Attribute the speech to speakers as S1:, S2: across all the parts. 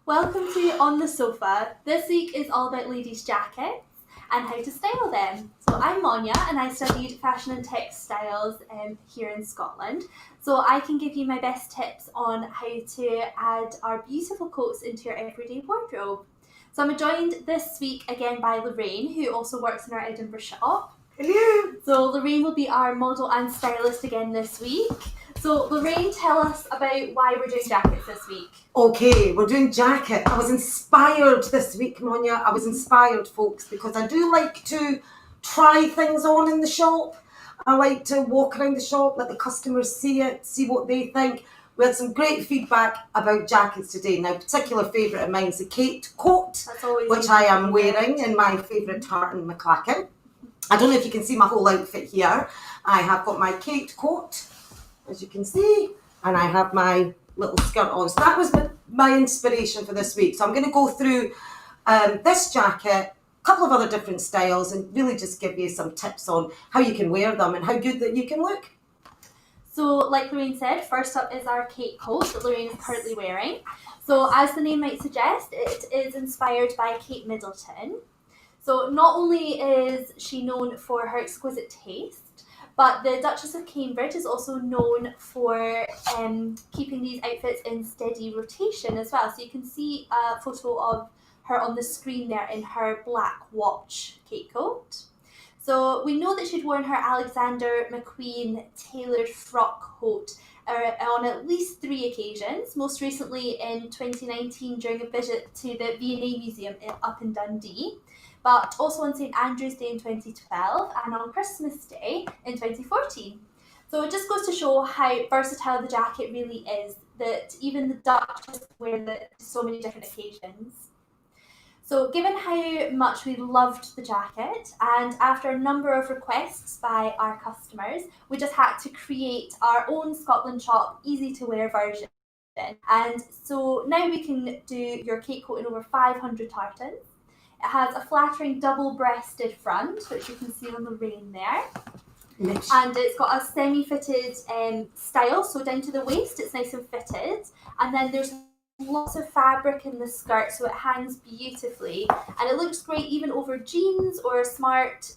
S1: Welcome to On the Sofa. This week is all about ladies' jackets and how to style them. So I'm Monja and I studied fashion and textiles here in Scotland. So I can give you my best tips on how to add our beautiful coats into your everyday wardrobe. So I'm joined this week again by Lorraine, who also works in our Edinburgh shop.
S2: Hello!
S1: So Lorraine will be our model and stylist again this week. So Lorraine, tell us about why we're doing jackets this week.
S2: Okay, we're doing jacket. I was inspired this week, Monja. I was inspired, folks, because I do like to try things on in the shop. I like to walk around the shop, let the customers see it, see what they think. We had some great feedback about jackets today. Now, particular favourite of mine is the Kate coat, which I am wearing in my favourite Tartan McCann. I don't know if you can see my whole outfit here. I have got my Kate coat, as you can see, and I have my little skirt on. So that was my inspiration for this week. So I'm going to go through this jacket, a couple of other different styles, and really just give you some tips on how you can wear them and how good that you can look.
S1: So like Lorraine said, first up is our Kate coat that Lorraine is currently wearing. So as the name might suggest, it is inspired by Kate Middleton. So not only is she known for her exquisite taste, but the Duchess of Cambridge is also known for keeping these outfits in steady rotation as well. So you can see a photo of her on the screen there in her black watch Kate coat. So we know that she'd worn her Alexander McQueen tailored frock coat on at least 3 occasions, most recently in 2019 during a visit to the V&A Museum up in Dundee, but also on St Andrew's Day in 2012 and on Christmas Day in 2014. So it just goes to show how versatile the jacket really is, that even the Duchess wear it so many different occasions. So given how much we loved the jacket, and after a number of requests by our customers, we just had to create our own ScotlandShop easy to wear version. And so now we can do your Kate coat in over 500 tartans. It has a flattering double-breasted front, which you can see on the Lorraine there.
S2: Nice.
S1: And it's got a semi-fitted style, so down to the waist it's nice and fitted. And then there's lots of fabric in the skirt, so it hangs beautifully. And it looks great even over jeans or a smart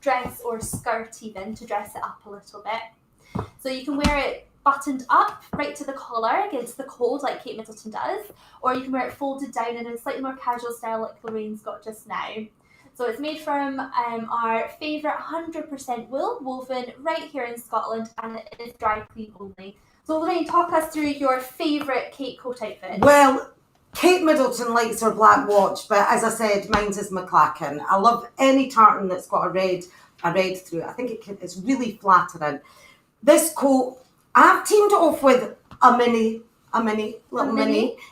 S1: dress or skirt even, to dress it up a little bit. So you can wear it buttoned up right to the collar against the cold like Kate Middleton does, or you can wear it folded down in a slightly more casual style like Lorraine's got just now. So it's made from our favourite 100% wool, woven right here in Scotland, and it is dry clean only. So Lorraine, talk us through your favourite Kate coat outfit.
S2: Well, Kate Middleton likes her black watch, but as I said, mine's is McCann. I love any tartan that's got a red through it. I think it's really flattering. This coat, I've teamed it off with a mini,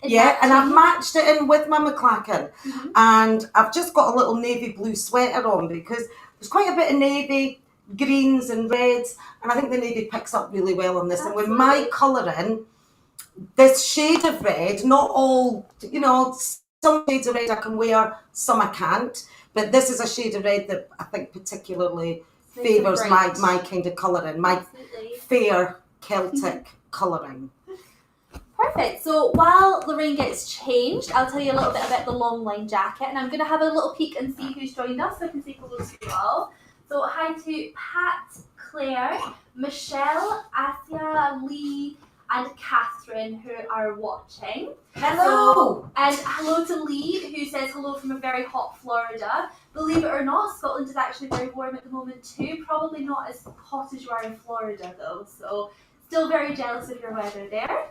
S2: yeah, and I've matched it in with my McCann. Mm-hmm. And I've just got a little navy blue sweater on because there's quite a bit of navy, greens and reds, and I think the navy picks up really well on this. Absolutely. And with my colouring, this shade of red, not all, some shades of red I can wear, some I can't, but this is a shade of red that I think particularly favours my kind of colouring, my Absolutely. Fair Celtic colouring.
S1: Perfect. So while Lorraine gets changed, I'll tell you a little bit about the long line jacket, and I'm going to have a little peek and see who's joined us so I can say hello to you all. So hi to Pat, Claire, Michelle, Asia, Lee, and Catherine who are watching.
S2: Hello!
S1: So, and hello to Lee, who says hello from a very hot Florida. Believe it or not, Scotland is actually very warm at the moment too. Probably not as hot as you are in Florida though, so still very jealous of your weather there.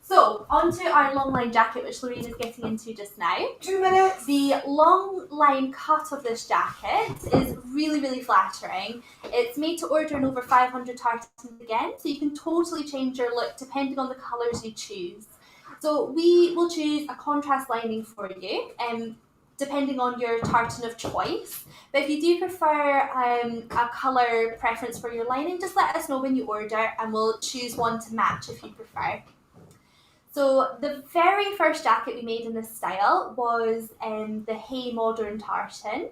S1: So, onto our long line jacket, which Lorraine is getting into just now.
S2: 2 minutes.
S1: The long line cut of this jacket is really, really flattering. It's made to order in over 500 tartans again, so you can totally change your look depending on the colours you choose. So we will choose a contrast lining for you, depending on your tartan of choice. But if you do prefer a colour preference for your lining, just let us know when you order and we'll choose one to match if you prefer. So the very first jacket we made in this style was the Hey Modern tartan.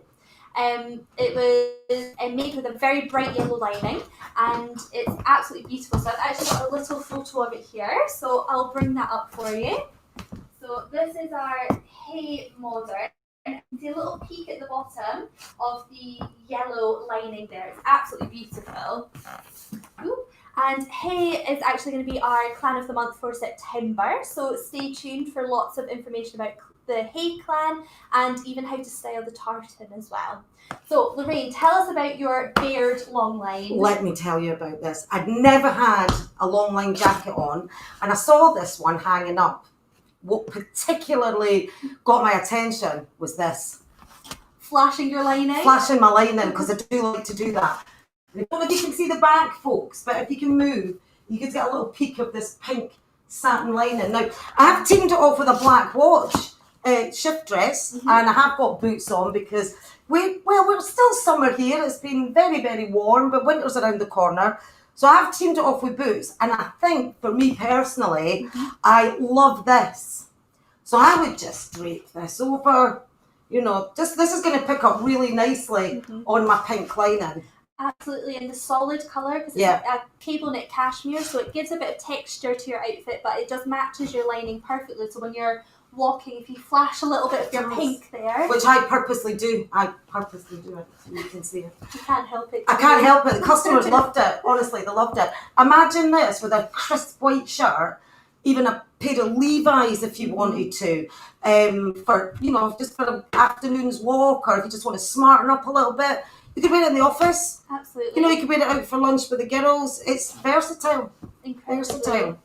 S1: It was made with a very bright yellow lining, and it's absolutely beautiful. So I've actually got a little photo of it here, so I'll bring that up for you. So this is our Hey Modern. And you can see a little peek at the bottom of the yellow lining there. It's absolutely beautiful. Ooh. And Hey is actually going to be our clan of the month for September, so stay tuned for lots of information about the Hey clan and even how to style the tartan as well. So Lorraine, tell us about your bared long line.
S2: Let me tell you about this. I'd never had a long line jacket on, and I saw this one hanging up. What particularly got my attention was this.
S1: Flashing your lining?
S2: Flashing my lining, because I do like to do that. I don't know if you can see the back, folks, but if you can move, you can get a little peek of this pink satin lining. Now, I've teamed it off with a black watch shift dress, and I have got boots on because we're still summer here. It's been very, very warm, but winter's around the corner. So I've teamed it off with boots, and I think for me personally, I love this. So I would just drape this over, this is going to pick up really nicely on my pink lining.
S1: Absolutely, and the solid colour, because it's a cable knit cashmere, so it gives a bit of texture to your outfit, but it just matches your lining perfectly. So when you're walking, if you flash a little bit of your pink there,
S2: which I purposely do it so you can see it.
S1: You can't help it.
S2: I can't help it. The customers loved it. Honestly, they loved it. Imagine this with a crisp white shirt, even a pair of Levi's if you wanted to, for just for an afternoon's walk, or if you just want to smarten up a little bit. You could wear it in the office.
S1: Absolutely.
S2: You could wear it out for lunch with the girls. It's versatile.
S1: Incredibly.
S2: Versatile.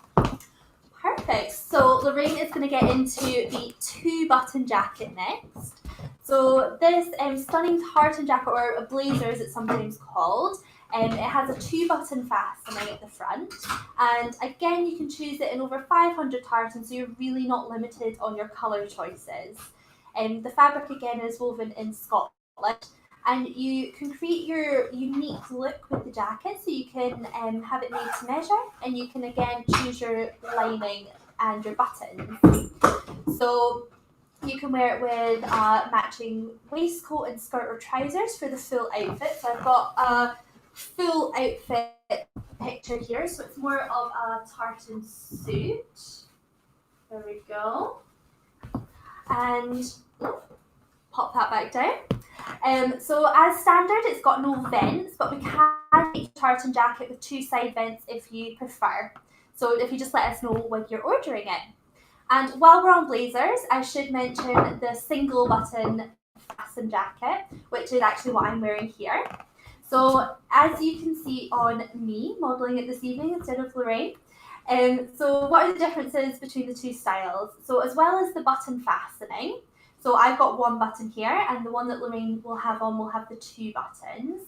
S1: Perfect. So Lorraine is going to get into the 2-button jacket next. So this stunning tartan jacket, or a blazer as it's sometimes called, it has a 2-button fastening at the front. And again, you can choose it in over 500 tartans, so you're really not limited on your colour choices. The fabric again is woven in Scotland. And you can create your unique look with the jacket, so you can have it made to measure, and you can again choose your lining and your buttons. So you can wear it with matching waistcoat and skirt or trousers for the full outfit. So I've got a full outfit picture here, so it's more of a tartan suit. There we go. And pop that back down. So as standard, it's got no vents, but we can make a tartan jacket with 2 side vents if you prefer. So if you just let us know when you're ordering it. And while we're on blazers, I should mention the single button fasten jacket, which is actually what I'm wearing here. So as you can see on me, modelling it this evening instead of Lorraine. So what are the differences between the 2 styles? So as well as the button fastening, so I've got 1 button here, and the one that Lorraine will have on will have the 2 buttons.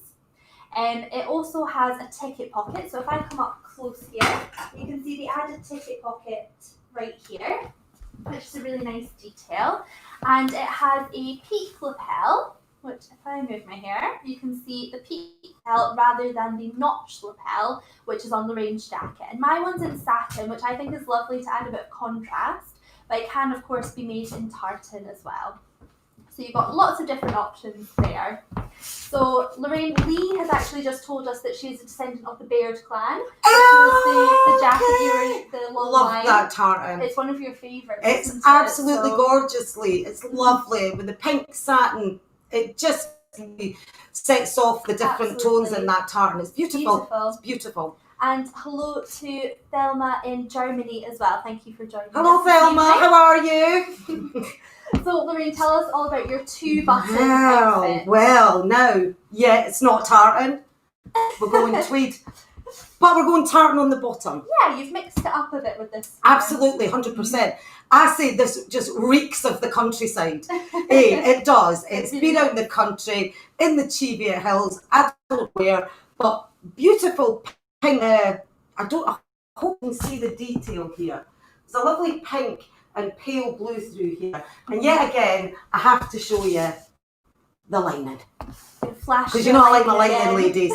S1: It also has a ticket pocket, so if I come up close here, you can see the added ticket pocket right here, which is a really nice detail. And it has a peak lapel, which if I move my hair, you can see the peak lapel rather than the notch lapel, which is on Lorraine's jacket. And my one's in satin, which I think is lovely to add a bit of contrast. But it can, of course, be made in tartan as well. So you've got lots of different options there. So Lorraine, Lee has actually just told us that she's a descendant of the Baird clan. The jacket you were, the long
S2: Love
S1: line.
S2: that tartan.
S1: It's one of your favourites.
S2: It's absolutely gorgeously. It's lovely with the pink satin. It just sets off the different tones in that tartan. It's beautiful. It's beautiful.
S1: And hello to Thelma in Germany as well. Thank you for joining us.
S2: Hello, Thelma. How are you?
S1: So, Lorraine, tell us all about your 2-button outfit.
S2: Well, no. Yeah, it's not tartan. We're going tweed. But we're going tartan on the bottom.
S1: Yeah, you've mixed it up a bit with this.
S2: Absolutely, 100%. I say this just reeks of the countryside. Hey, it does. It's been out in the country, in the Cheviot Hills. I don't wear, but beautiful pink. I hope you can see the detail here. There's a lovely pink and pale blue through here. And yet again, I have to show you the lining.
S1: Because
S2: I like my lining, ladies.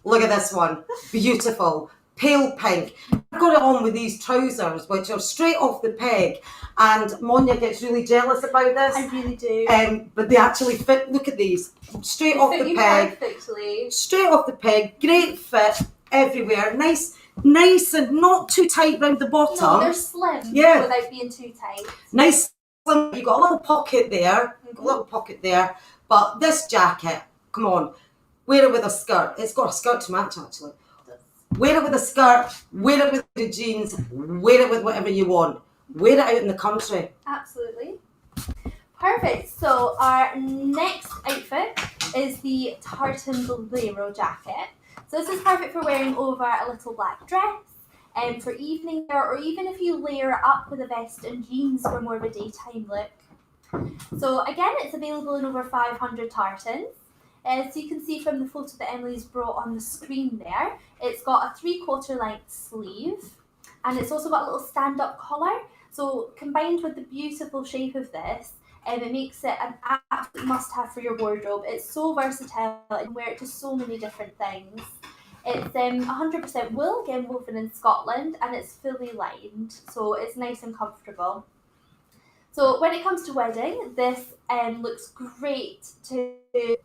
S2: Look at this one. Beautiful. pale pink. I've got it on with these trousers, which are straight off the peg, and Monja gets really jealous about this.
S1: I really do.
S2: But they actually fit. Look at these, straight off the peg.
S1: Perfectly.
S2: Straight off the peg, great fit everywhere. Nice and not too tight round the bottom.
S1: No, they're slim.
S2: Yeah.
S1: Without being too tight.
S2: Nice. You got a little pocket there. But this jacket, come on, wear it with a skirt. It's got a skirt to match actually. Wear it with a skirt, wear it with the jeans, wear it with whatever you want. Wear it out in the country.
S1: Absolutely. Perfect. So our next outfit is the tartan bolero jacket. So this is perfect for wearing over a little black dress, for evening wear, or even if you layer it up with a vest and jeans for more of a daytime look. So again, it's available in over 500 tartans. So you can see from the photo that Emily's brought on the screen there, it's got a 3/4 length sleeve, and it's also got a little stand-up collar. So combined with the beautiful shape of this, it makes it an absolute must-have for your wardrobe. It's so versatile and you can wear it to so many different things. It's 100% wool, again woven in Scotland, and it's fully lined, so it's nice and comfortable. So when it comes to wedding, this looks great to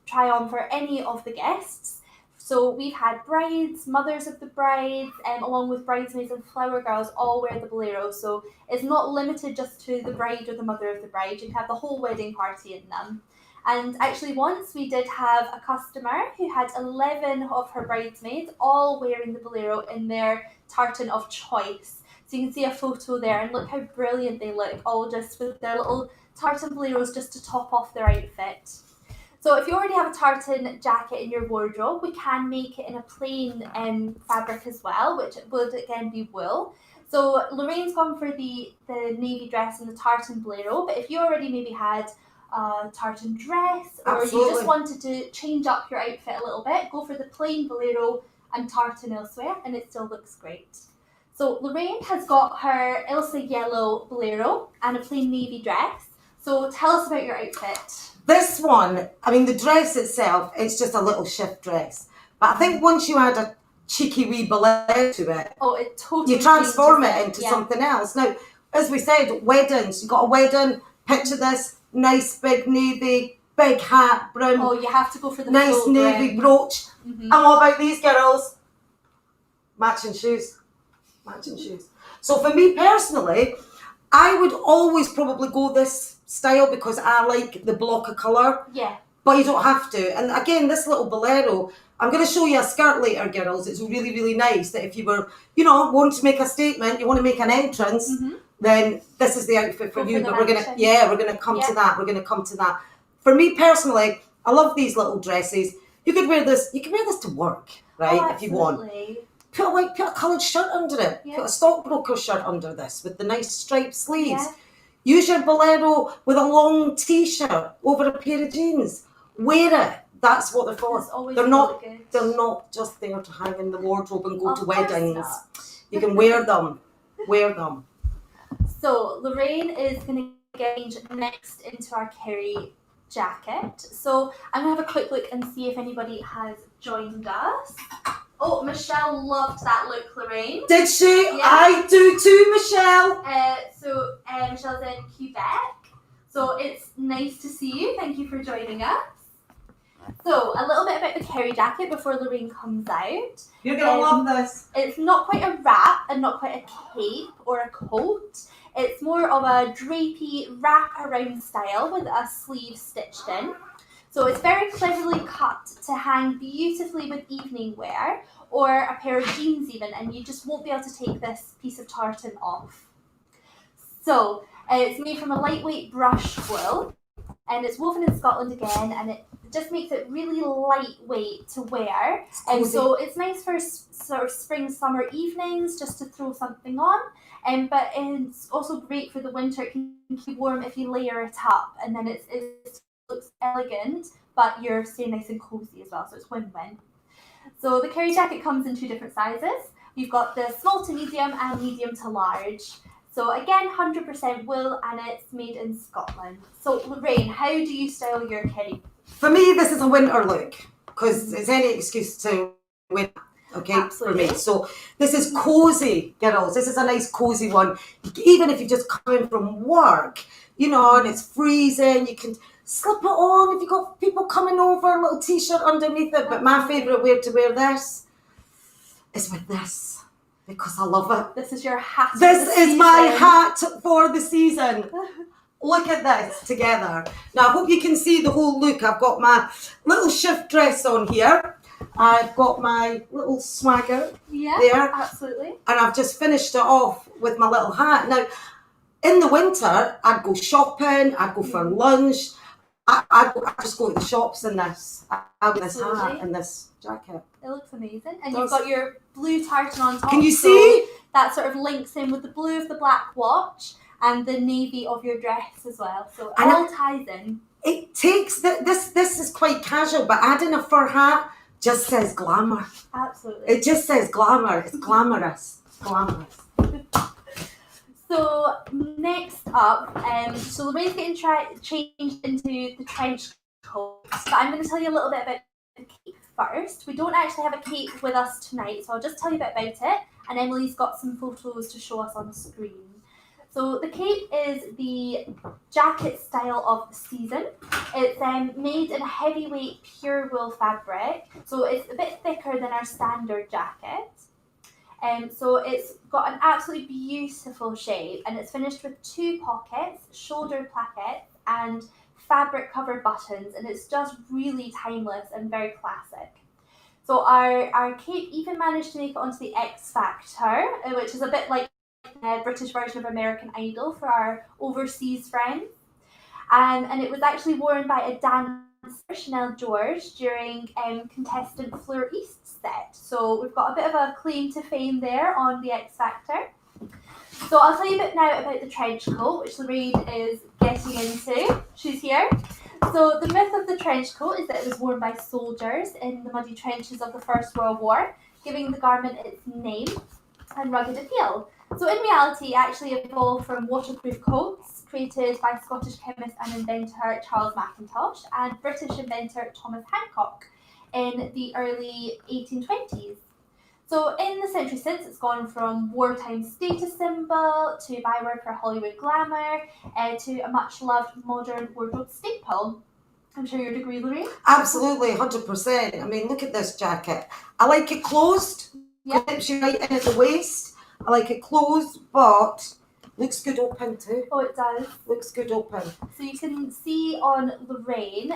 S1: try on for any of the guests. So we've had brides, mothers of the brides, along with bridesmaids and flower girls all wear the bolero. So it's not limited just to the bride or the mother of the bride. You can have the whole wedding party in them. And actually once we did have a customer who had 11 of her bridesmaids all wearing the bolero in their tartan of choice. So you can see a photo there, and look how brilliant they look, all just with their little tartan boleros just to top off their outfit. So if you already have a tartan jacket in your wardrobe, we can make it in a plain fabric as well, which would again be wool. So Lorraine's gone for the navy dress and the tartan bolero, but if you already maybe had a tartan dress, or you just wanted to change up your outfit a little bit, go for the plain bolero and tartan elsewhere, and it still looks great. So Lorraine has got her Elsa yellow bolero and a plain navy dress. So tell us about your outfit.
S2: This one, I mean, the dress itself, it's just a little shift dress. But I think once you add a cheeky wee bolero to it,
S1: it totally
S2: you transform it into something else. Now, as we said, weddings. You've got a wedding, picture this, nice big navy, big hat, brim.
S1: Oh, you have to go for the
S2: nice navy brooch. And what about these girls? Matching shoes. So for me personally, I would always probably go this style because I like the block of colour.
S1: Yeah.
S2: But you don't have to. And again, this little bolero, I'm going to show you a skirt later, girls. It's really, really nice that if you were, want to make a statement, you want to make an entrance, then this is the outfit for you. But we're going to come to that. We're going to come to that. For me personally, I love these little dresses. You could wear this. You can wear this to work, right? If you want. Put a coloured shirt under it. Put a stockbroker shirt under this with the nice striped sleeves. Use your bolero with a long t-shirt over a pair of jeans. Wear it. That's what they're for. They're not just there to hang in the wardrobe and go to weddings. You can wear them.
S1: So Lorraine is going to change next into our Carrie jacket. So I'm going to have a quick look and see if anybody has joined us. Oh, Michelle loved that look, Lorraine.
S2: Did she? Yeah. I do too, Michelle.
S1: So Michelle's in Quebec. So it's nice to see you. Thank you for joining us. So a little bit about the Carrie jacket before Lorraine comes out.
S2: You're going to love this.
S1: It's not quite a wrap and not quite a cape or a coat. It's more of a drapey wrap around style with a sleeve stitched in. So it's very cleverly cut to hang beautifully with evening wear or a pair of jeans even, and you just won't be able to take this piece of tartan off. So it's made from a lightweight brush wool, and it's woven in Scotland again, and it just makes it really lightweight to wear. And so it's nice for sort of spring, summer evenings just to throw something on. But it's also great for the winter. It can keep warm if you layer it up, and then it looks elegant, but you're staying nice and cozy as well, so it's win-win. So the Carrie jacket comes in 2 different sizes. You've got the small to medium and medium to large. So again, 100% wool, and it's made in Scotland. So Lorraine, how do you style your Carrie?
S2: For me, this is a winter look, because it's any excuse to win. Okay,
S1: Absolutely.
S2: for me. So this is cozy, girls. This is a nice cozy one. Even if you just come in from work, you know, and it's freezing, you can slip it on if you've got people coming over, a little t-shirt underneath it. But my favourite way to wear this is with this, because I love it.
S1: This is your hat.
S2: This is my hat for the season. Look at this together. Now I hope you can see the whole look. I've got my little shift dress on here. I've got my little swagger there.
S1: Absolutely.
S2: And I've just finished it off with my little hat. Now, in the winter, I'd go shopping, I'd go for lunch. I'd just go to the shops in this. I'd wear this hat and this jacket.
S1: It looks amazing. And you've got your blue tartan on top.
S2: Can you see?
S1: That sort of links in with the blue of the black watch and the navy of your dress as well. So it all ties in. It
S2: takes, this is quite casual, but adding a fur hat just says glamour.
S1: Absolutely.
S2: It just says glamour. It's glamorous. Glamorous.
S1: So next up, so Lorraine's getting changed into the trench coat. But I'm going to tell you a little bit about the cape first. We don't actually have a cape with us tonight, so I'll just tell you a bit about it. And Emily's got some photos to show us on the screen. So the cape is the jacket style of the season. It's made in a heavyweight pure wool fabric, so it's a bit thicker than our standard jacket. So it's got an absolutely beautiful shape, and it's finished with 2 pockets, shoulder plackets, and fabric covered buttons, and it's just really timeless and very classic. So our cape even managed to make it onto the X Factor, which is a bit like a British version of American Idol for our overseas friends. And it was actually worn by a dancer, Chanel George, during contestant Fleur East's set. So we've got a bit of a claim to fame there on the X Factor. So I'll tell you a bit now about the trench coat, which Lorraine is getting into. She's here. So the myth of the trench coat is that it was worn by soldiers in the muddy trenches of the First World War, giving the garment its name and rugged appeal. So in reality, it actually evolved from waterproof coats created by Scottish chemist and inventor Charles Mackintosh and British inventor Thomas Hancock in the early 1820s. So in the century since, it's gone from wartime status symbol to byword for Hollywood glamour to a much loved modern wardrobe staple. I'm sure you'd agree, Lorraine?
S2: Absolutely, 100%. I mean, look at this jacket. I like it closed.
S1: Yep.
S2: Clips you right in at the waist. I like it closed, but looks good open too.
S1: Oh, it does.
S2: Looks good open.
S1: So you can see on Lorraine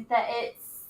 S1: that it's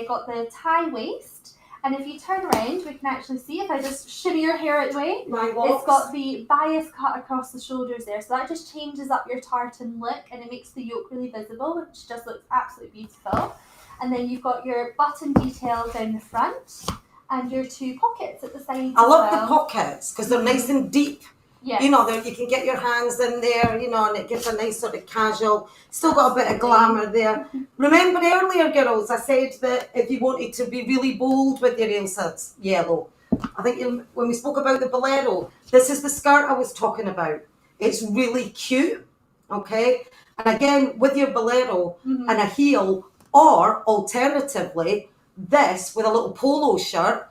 S1: got the tie waist. And if you turn around, we can actually see, if I just shimmy your hair out the way, it's got the bias cut across the shoulders there. So that just changes up your tartan look and it makes the yoke really visible, which just looks absolutely beautiful. And then you've got your button detail down the front and your 2 pockets at the side.
S2: I love the pockets because they're nice and deep.
S1: Yes.
S2: You know, you can get your hands in there, you know, and it gives a nice sort of casual, still got a bit of glamour there. Remember earlier, girls, I said that if you wanted to be really bold with your ailsets, yellow. I think when we spoke about the bolero, this is the skirt I was talking about. It's really cute, okay? And again, with your bolero and a heel, or alternatively, this with a little polo shirt,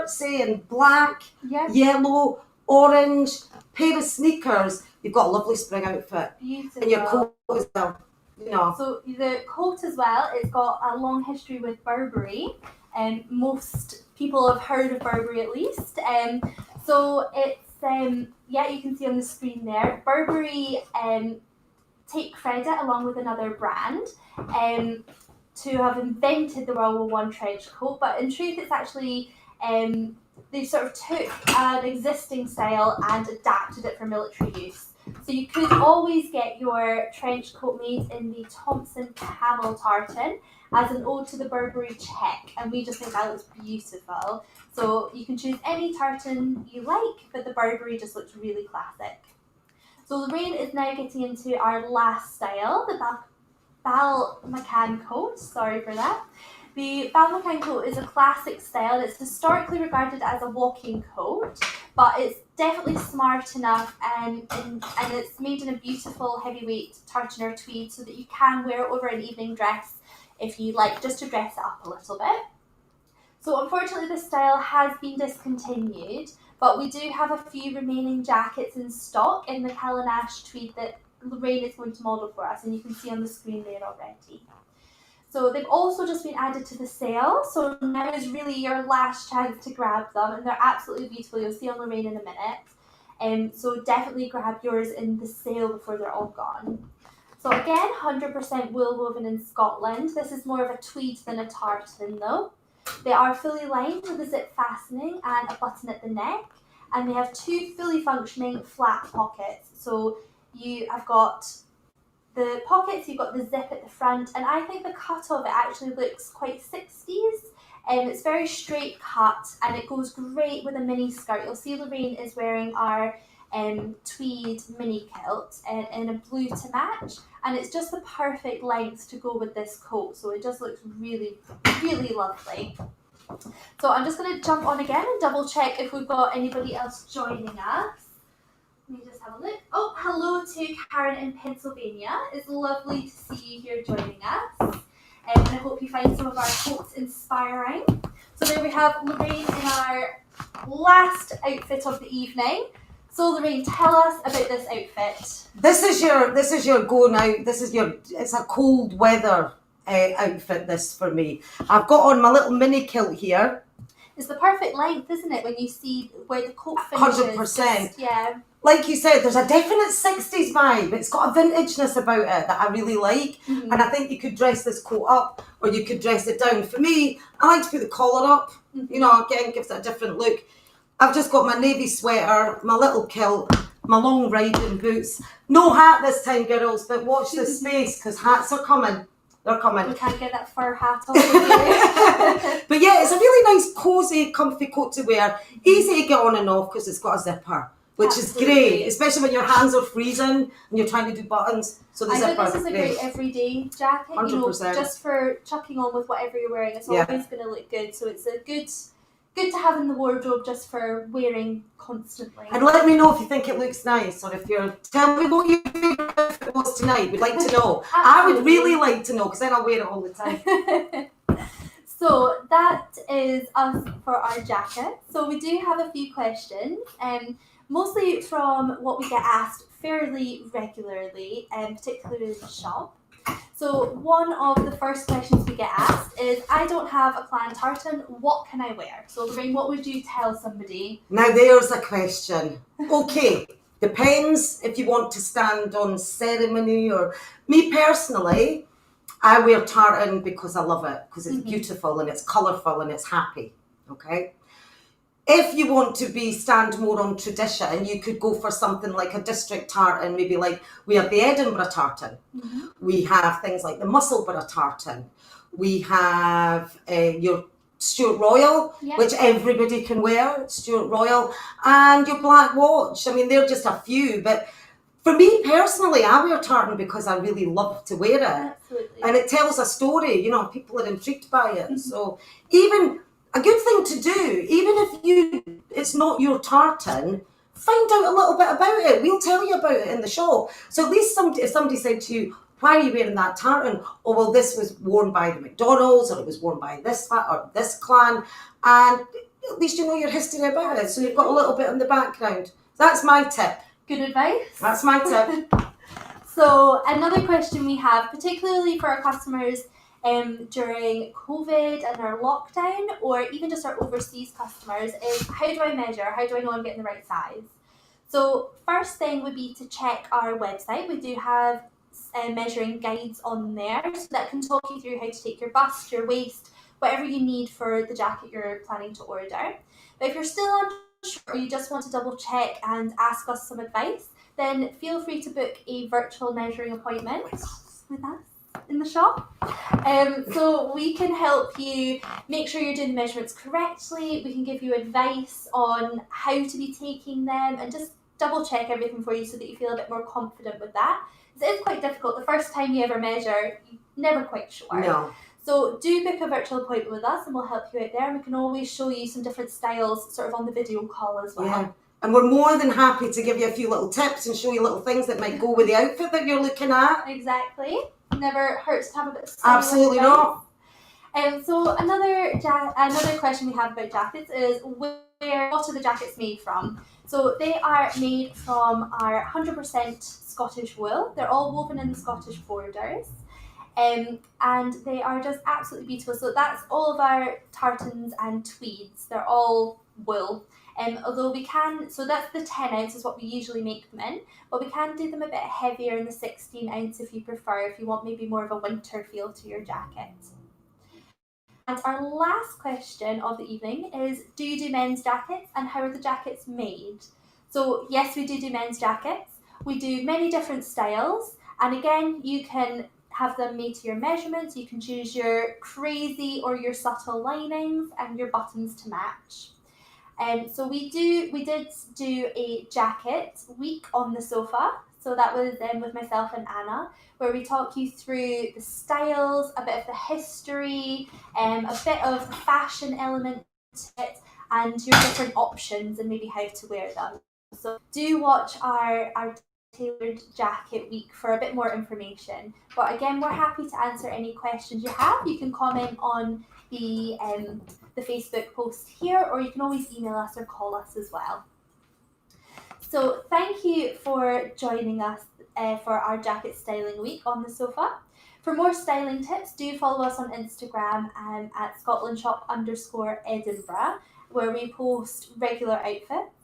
S2: say in black, yellow, orange, pair of sneakers, you've got a lovely spring outfit.
S1: Beautiful.
S2: And your coat as well, you know.
S1: So the coat as well, it's got a long history with Burberry, and most people have heard of Burberry at least. So it's you can see on the screen there, Burberry take credit along with another brand to have invented the World War I trench coat, but in truth it's actually they sort of took an existing style and adapted it for military use. So you could always get your trench coat made in the Thompson camel tartan as an ode to the Burberry check, and we just think that looks beautiful. So you can choose any tartan you like, but the Burberry just looks really classic. So Lorraine is now getting into our last style, the Bell McCann coat. Sorry for that. The Bell McCann coat is a classic style. It's historically regarded as a walking coat, but it's definitely smart enough and it's made in a beautiful heavyweight tartan or tweed so that you can wear it over an evening dress if you like, just to dress it up a little bit. So unfortunately this style has been discontinued, but we do have a few remaining jackets in stock in the Callanash tweed that Lorraine is going to model for us, and you can see on the screen there already. So they've also just been added to the sale, so now is really your last chance to grab them, and they're absolutely beautiful. You'll see on Lorraine in a minute. So definitely grab yours in the sale before they're all gone. So again, 100% wool woven in Scotland. This is more of a tweed than a tartan though. They are fully lined with a zip fastening and a button at the neck, and they have 2 fully functioning flat pockets. So you have got the pockets, you've got the zip at the front, and I think the cut of it actually looks quite 60s. It's very straight cut, and it goes great with a mini skirt. You'll see Lorraine is wearing our tweed mini kilt in a blue to match, and it's just the perfect length to go with this coat, so it just looks really, really lovely. So I'm just going to jump on again and double check if we've got anybody else joining us. Let me just have a look. Oh, hello to Karen in Pennsylvania. It's lovely to see you here joining us. And I hope you find some of our quotes inspiring. So there we have Lorraine in our last outfit of the evening. So Lorraine, tell us about this outfit.
S2: This is your going out. It's a cold weather outfit. This for me. I've got on my little mini kilt here.
S1: It's the perfect length, isn't it? When you see where the coat finishes.
S2: 100%.
S1: Yeah.
S2: Like you said, there's a definite 60s vibe. It's got a vintageness about it that I really like.
S1: Mm-hmm.
S2: And I think you could dress this coat up or you could dress it down. For me, I like to put the collar up.
S1: Mm-hmm.
S2: You know, again, gives it a different look. I've just got my navy sweater, my little kilt, my long riding boots. No hat this time, girls, but watch this space because hats are coming. They're coming.
S1: We can't get that fur hat off of you.
S2: But yeah, it's a really nice, cosy, comfy coat to wear. Easy to get on and off because it's got a zipper, which
S1: Absolutely.
S2: is great, especially when your hands are freezing and you're trying to do buttons. So the
S1: I
S2: zipper
S1: think this is a great everyday jacket,
S2: 100%.
S1: Just for chucking on with whatever you're wearing. It's
S2: Yeah.
S1: always going to look good. So it's a good to have in the wardrobe just for wearing constantly.
S2: And let me know if you think it looks nice, or if you're, tell me what your favourite outfit was tonight. We'd like to know. I would really like to know because then I'll wear it all the time.
S1: So that is us for our jacket. So we do have a few questions, mostly from what we get asked fairly regularly, particularly in the shop. So one of the first questions we get asked is, I don't have a planned tartan, what can I wear? So Lorraine, what would you tell somebody?
S2: Now there's a question. Okay, depends if you want to stand on ceremony or... Me personally, I wear tartan because I love it, because it's beautiful and it's colourful and it's happy, okay? If you want to stand more on tradition, you could go for something like a district tartan, maybe like we have the Edinburgh tartan.
S1: Mm-hmm.
S2: We have things like the Musselburgh tartan. We have your Stuart Royal,
S1: Yep.
S2: which everybody can wear, Stuart Royal, and your Black Watch. I mean, they're just a few, but for me personally, I wear tartan because I really love to wear it.
S1: Absolutely.
S2: And it tells a story, you know, people are intrigued by it. So even... a good thing to do, even if it's not your tartan, find out a little bit about it. We'll tell you about it in the shop. So at least if somebody said to you, why are you wearing that tartan? Oh, well, this was worn by the McDonald's, or it was worn by this or this clan. And at least you know your history about it. So you've got a little bit in the background. That's my tip.
S1: Good advice.
S2: That's my tip.
S1: So another question we have, particularly for our customers during COVID and our lockdown, or even just our overseas customers, is how do I measure? How do I know I'm getting the right size? So first thing would be to check our website. We do have measuring guides on there, so that can talk you through how to take your bust, your waist, whatever you need for the jacket you're planning to order. But if you're still unsure, or you just want to double check and ask us some advice, then feel free to book a virtual measuring appointment with us in the shop. So we can help you make sure you're doing the measurements correctly. We can give you advice on how to be taking them and just double check everything for you so that you feel a bit more confident with that. It is quite difficult. The first time you ever measure, you're never quite sure.
S2: No.
S1: So do book a virtual appointment with us and we'll help you out there. And we can always show you some different styles sort of on the video call as well.
S2: Yeah. And we're more than happy to give you a few little tips and show you little things that might go with the outfit that you're looking at.
S1: Exactly. Never hurts to have a bit of style.
S2: Absolutely not.
S1: So another question we have about jackets is what are the jackets made from? So they are made from our 100% Scottish wool. They're all woven in the Scottish borders. And they are just absolutely beautiful. So that's all of our tartans and tweeds. They're all wool. Although we can, so that's the 10 ounce is what we usually make them in, but we can do them a bit heavier in the 16 ounce if you prefer, if you want maybe more of a winter feel to your jacket. And our last question of the evening is, do you do men's jackets and how are the jackets made? So yes, we do men's jackets. We do many different styles, and again, you can have them made to your measurements. You can choose your crazy or your subtle linings and your buttons to match. So we did do a jacket week on the sofa. So that was with myself and Anna, where we talk you through the styles, a bit of the history, a bit of the fashion element to it, and your different options and maybe how to wear them. So do watch our tailored jacket week for a bit more information. But again, we're happy to answer any questions you have. You can comment on the Facebook post here, or you can always email us or call us as well. So thank you for joining us for our jacket styling week on the sofa. For more styling tips, do follow us on Instagram at ScotlandShop_Edinburgh, where we post regular outfits.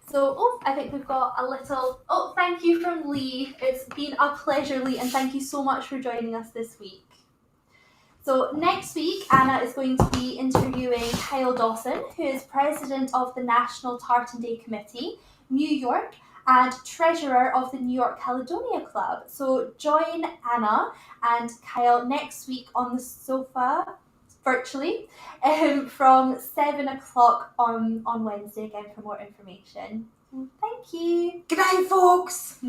S1: So, I think we've got a little, thank you from Lee. It's been a pleasure, Lee, and thank you so much for joining us this week. So next week, Anna is going to be interviewing Kyle Dawson, who is president of the National Tartan Day Committee, New York, and treasurer of the New York Caledonia Club. So join Anna and Kyle next week on the sofa, virtually, from 7 o'clock on Wednesday again for more information. Thank you.
S2: Good night, folks.